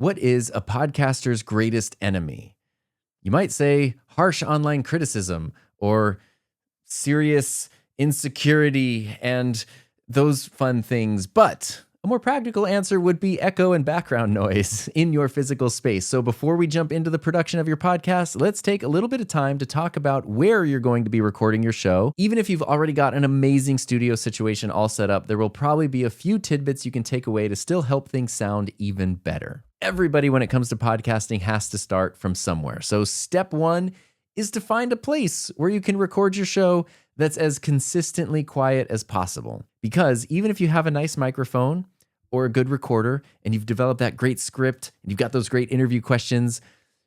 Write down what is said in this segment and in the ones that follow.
What is a podcaster's greatest enemy? You might say harsh online criticism or serious insecurity and those fun things, but a more practical answer would be echo and background noise in your physical space. So before we jump into the production of your podcast, let's take a little bit of time to talk about where you're going to be recording your show. Even if you've already got an amazing studio situation all set up, there will probably be a few tidbits you can take away to still help things sound even better. Everybody, when it comes to podcasting, has to start from somewhere. So step one is to find a place where you can record your show that's as consistently quiet as possible. Because even if you have a nice microphone or a good recorder and you've developed that great script and you've got those great interview questions,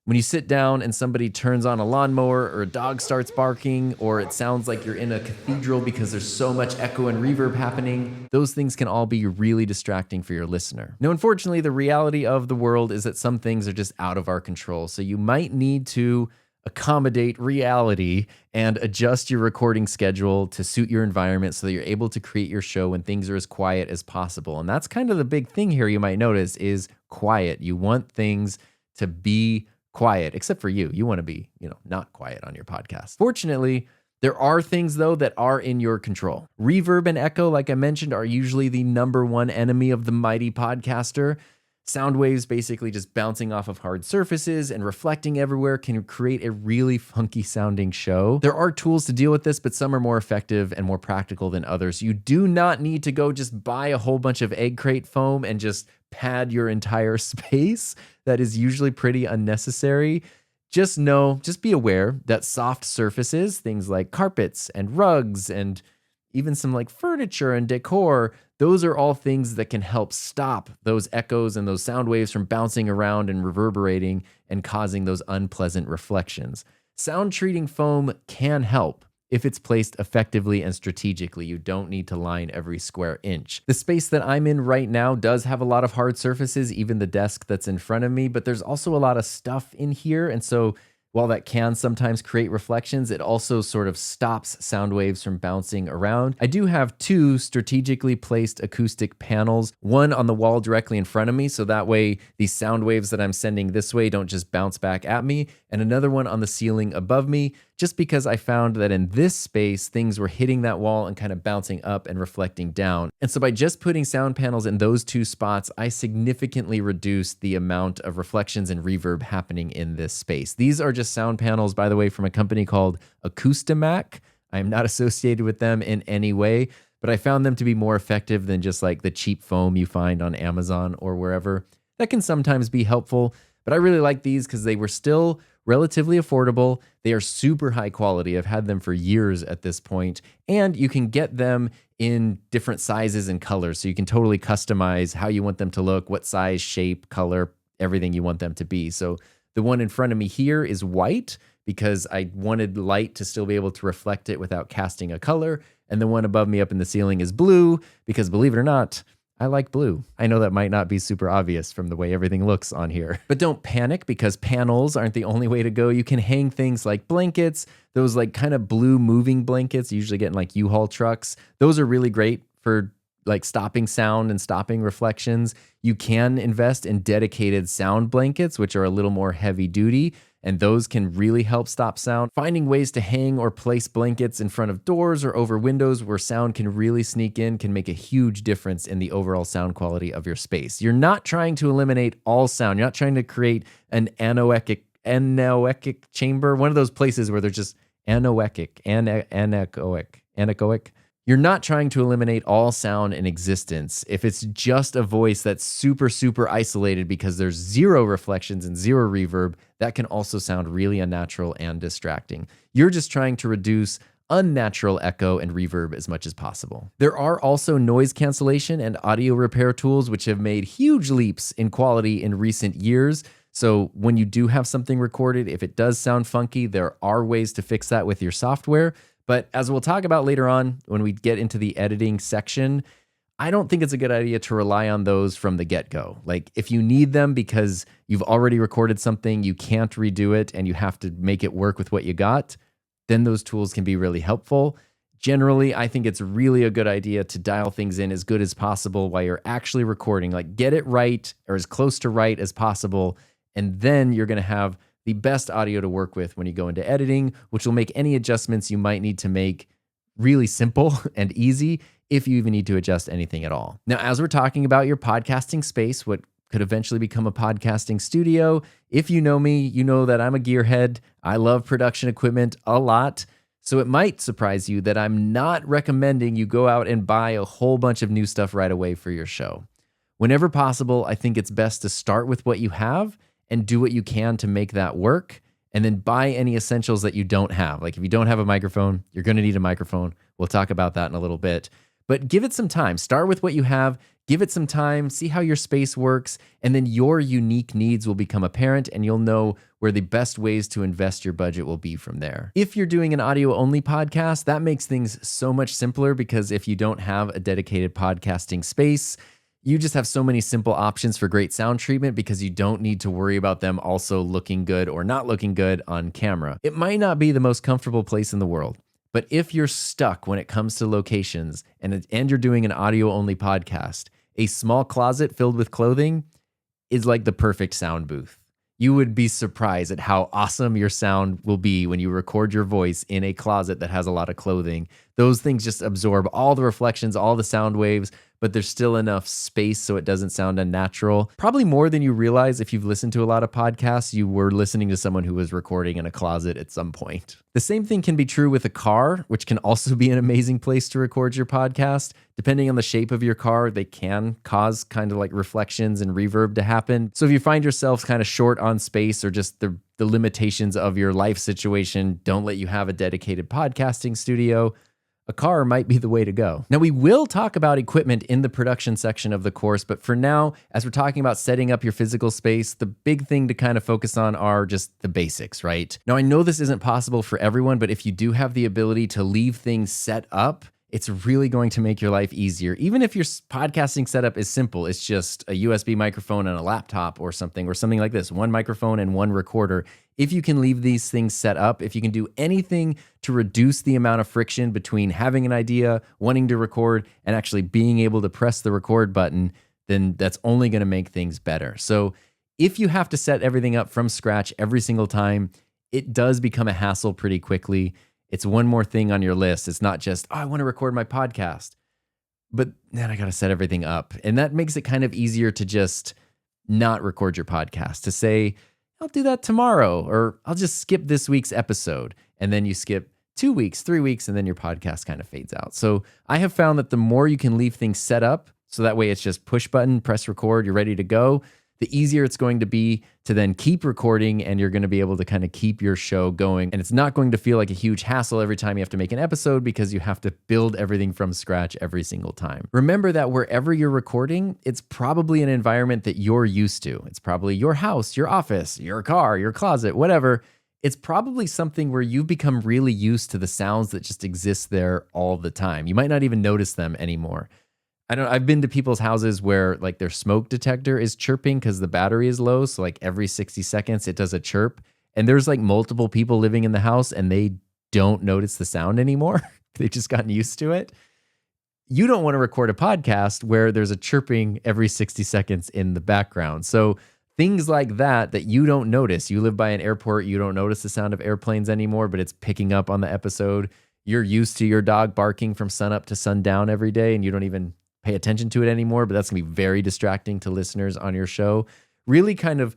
when you sit down and somebody turns on a lawnmower or a dog starts barking or it sounds like you're in a cathedral because there's so much echo and reverb happening, those things can all be really distracting for your listener. Now, unfortunately, the reality of the world is that some things are just out of our control. So you might need to accommodate reality and adjust your recording schedule to suit your environment so that you're able to create your show when things are as quiet as possible. And that's kind of the big thing here you might notice is quiet. You want things to be quiet, except for you. You want to be, not quiet on your podcast. Fortunately, there are things though that are in your control. Reverb and echo, like I mentioned, are usually the number one enemy of the mighty podcaster. Sound waves basically just bouncing off of hard surfaces and reflecting everywhere can create a really funky sounding show. There are tools to deal with this, but some are more effective and more practical than others. You do not need to go just buy a whole bunch of egg crate foam and just pad your entire space. That is usually pretty unnecessary. Just be aware that soft surfaces, things like carpets and rugs and even some like furniture and decor, those are all things that can help stop those echoes and those sound waves from bouncing around and reverberating and causing those unpleasant reflections. Sound treating foam can help if it's placed effectively and strategically. You don't need to line every square inch. The space that I'm in right now does have a lot of hard surfaces, even the desk that's in front of me, but there's also a lot of stuff in here. And so while that can sometimes create reflections, it also sort of stops sound waves from bouncing around. I do have two strategically placed acoustic panels, one on the wall directly in front of me, so that way these sound waves that I'm sending this way don't just bounce back at me, and another one on the ceiling above me, just because I found that in this space, things were hitting that wall and kind of bouncing up and reflecting down. And so by just putting sound panels in those two spots, I significantly reduced the amount of reflections and reverb happening in this space. These are just sound panels, by the way, from a company called Acoustic. I am not associated with them in any way, but I found them to be more effective than just like the cheap foam you find on Amazon or wherever. That can sometimes be helpful, but I really like these because they were still relatively affordable. They are super high quality. I've had them for years at this point, and you can get them in different sizes and colors. So you can totally customize how you want them to look, what size, shape, color, everything you want them to be. So the one in front of me here is white because I wanted light to still be able to reflect it without casting a color. And the one above me up in the ceiling is blue because, believe it or not, I like blue. I know that might not be super obvious from the way everything looks on here, but don't panic because panels aren't the only way to go. You can hang things like blankets, those like kind of blue moving blankets, you usually get in like U-Haul trucks. Those are really great for like stopping sound and stopping reflections. You can invest in dedicated sound blankets, which are a little more heavy duty, and those can really help stop sound. Finding ways to hang or place blankets in front of doors or over windows where sound can really sneak in can make a huge difference in the overall sound quality of your space. You're not trying to eliminate all sound. You're not trying to create an anechoic chamber, one of those places where there's just anechoic. You're not trying to eliminate all sound in existence. If it's just a voice that's super, super isolated because there's zero reflections and zero reverb, that can also sound really unnatural and distracting. You're just trying to reduce unnatural echo and reverb as much as possible. There are also noise cancellation and audio repair tools which have made huge leaps in quality in recent years. So when you do have something recorded, if it does sound funky, there are ways to fix that with your software. But as we'll talk about later on when we get into the editing section, I don't think it's a good idea to rely on those from the get-go. Like if you need them because you've already recorded something, you can't redo it, and you have to make it work with what you got, then those tools can be really helpful. Generally, I think it's really a good idea to dial things in as good as possible while you're actually recording. Like get it right or as close to right as possible. And then you're going to have the best audio to work with when you go into editing, which will make any adjustments you might need to make really simple and easy if you even need to adjust anything at all. Now, as we're talking about your podcasting space, what could eventually become a podcasting studio, if you know me, you know that I'm a gearhead. I love production equipment a lot. So it might surprise you that I'm not recommending you go out and buy a whole bunch of new stuff right away for your show. Whenever possible, I think it's best to start with what you have and do what you can to make that work, and then buy any essentials that you don't have. Like if you don't have a microphone, you're going to need a microphone. We'll talk about that in a little bit. But give it some time. Start with what you have. Give it some time. See how your space works. And then your unique needs will become apparent, and you'll know where the best ways to invest your budget will be from there. If you're doing an audio-only podcast, that makes things so much simpler, because if you don't have a dedicated podcasting space, you just have so many simple options for great sound treatment, because you don't need to worry about them also looking good or not looking good on camera. It might not be the most comfortable place in the world, but if you're stuck when it comes to locations and you're doing an audio-only podcast, a small closet filled with clothing is like the perfect sound booth. You would be surprised at how awesome your sound will be when you record your voice in a closet that has a lot of clothing. Those things just absorb all the reflections, all the sound waves, but there's still enough space so it doesn't sound unnatural. Probably more than you realize. If you've listened to a lot of podcasts, you were listening to someone who was recording in a closet at some point. The same thing can be true with a car, which can also be an amazing place to record your podcast. Depending on the shape of your car, they can cause kind of like reflections and reverb to happen. So if you find yourself kind of short on space, or just the limitations of your life situation don't let you have a dedicated podcasting studio, a car might be the way to go. Now, we will talk about equipment in the production section of the course, but for now, as we're talking about setting up your physical space, the big thing to kind of focus on are just the basics, right? Now, I know this isn't possible for everyone, but if you do have the ability to leave things set up, it's really going to make your life easier. Even if your podcasting setup is simple, it's just a USB microphone and a laptop or something like this, one microphone and one recorder. If you can leave these things set up, if you can do anything to reduce the amount of friction between having an idea, wanting to record, and actually being able to press the record button, then that's only going to make things better. So if you have to set everything up from scratch every single time, it does become a hassle pretty quickly. It's one more thing on your list. It's not just, oh, I want to record my podcast, but then I got to set everything up. And that makes it kind of easier to just not record your podcast, to say, I'll do that tomorrow, or I'll just skip this week's episode. And then you skip 2 weeks, 3 weeks, and then your podcast kind of fades out. So I have found that the more you can leave things set up, so that way it's just push button, press record, you're ready to go, the easier it's going to be to then keep recording, and you're going to be able to kind of keep your show going. And it's not going to feel like a huge hassle every time you have to make an episode, because you have to build everything from scratch every single time. Remember that wherever you're recording, it's probably an environment that you're used to. It's probably your house, your office, your car, your closet, whatever. It's probably something where you've become really used to the sounds that just exist there all the time. You might not even notice them anymore. I've been to people's houses where like their smoke detector is chirping because the battery is low. So like every 60 seconds it does a chirp, and there's like multiple people living in the house and they don't notice the sound anymore. They've just gotten used to it. You don't want to record a podcast where there's a chirping every 60 seconds in the background. So things like that you don't notice. You live by an airport, you don't notice the sound of airplanes anymore, but it's picking up on the episode. You're used to your dog barking from sunup to sundown every day, and you don't even pay attention to it anymore, but that's gonna be very distracting to listeners on your show. Really kind of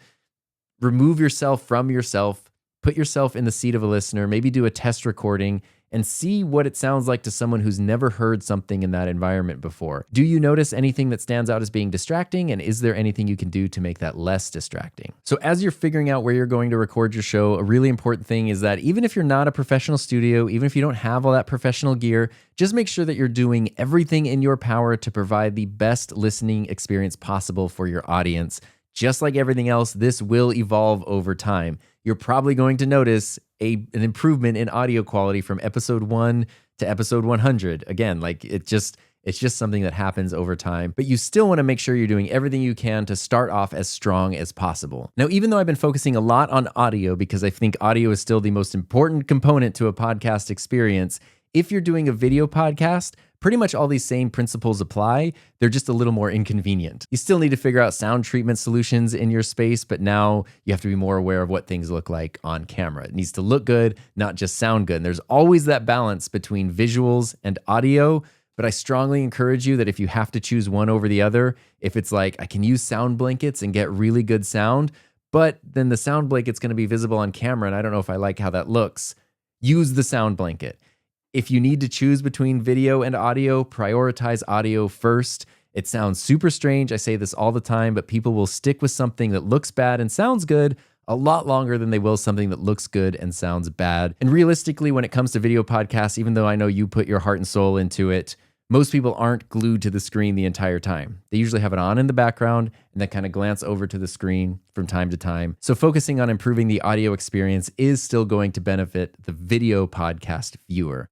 remove yourself from yourself, put yourself in the seat of a listener, maybe do a test recording and see what it sounds like to someone who's never heard something in that environment before. Do you notice anything that stands out as being distracting? And is there anything you can do to make that less distracting? So as you're figuring out where you're going to record your show, a really important thing is that even if you're not a professional studio, even if you don't have all that professional gear, just make sure that you're doing everything in your power to provide the best listening experience possible for your audience. Just like everything else, this will evolve over time. You're probably going to notice an improvement in audio quality from episode 1 to episode 100. Again, like it's just something that happens over time, but you still want to make sure you're doing everything you can to start off as strong as possible. Now, even though I've been focusing a lot on audio because I think audio is still the most important component to a podcast experience, If you're doing a video podcast, pretty much all these same principles apply. They're just a little more inconvenient. You still need to figure out sound treatment solutions in your space, but now you have to be more aware of what things look like on camera. It needs to look good, not just sound good. And there's always that balance between visuals and audio. But I strongly encourage you that if you have to choose one over the other, if it's like I can use sound blankets and get really good sound, but then the sound blanket's going to be visible on camera and I don't know if I like how that looks, use the sound blanket. If you need to choose between video and audio, prioritize audio first. It sounds super strange. I say this all the time, but people will stick with something that looks bad and sounds good a lot longer than they will something that looks good and sounds bad. And realistically, when it comes to video podcasts, even though I know you put your heart and soul into it, most people aren't glued to the screen the entire time. They usually have it on in the background and then kind of glance over to the screen from time to time. So focusing on improving the audio experience is still going to benefit the video podcast viewer.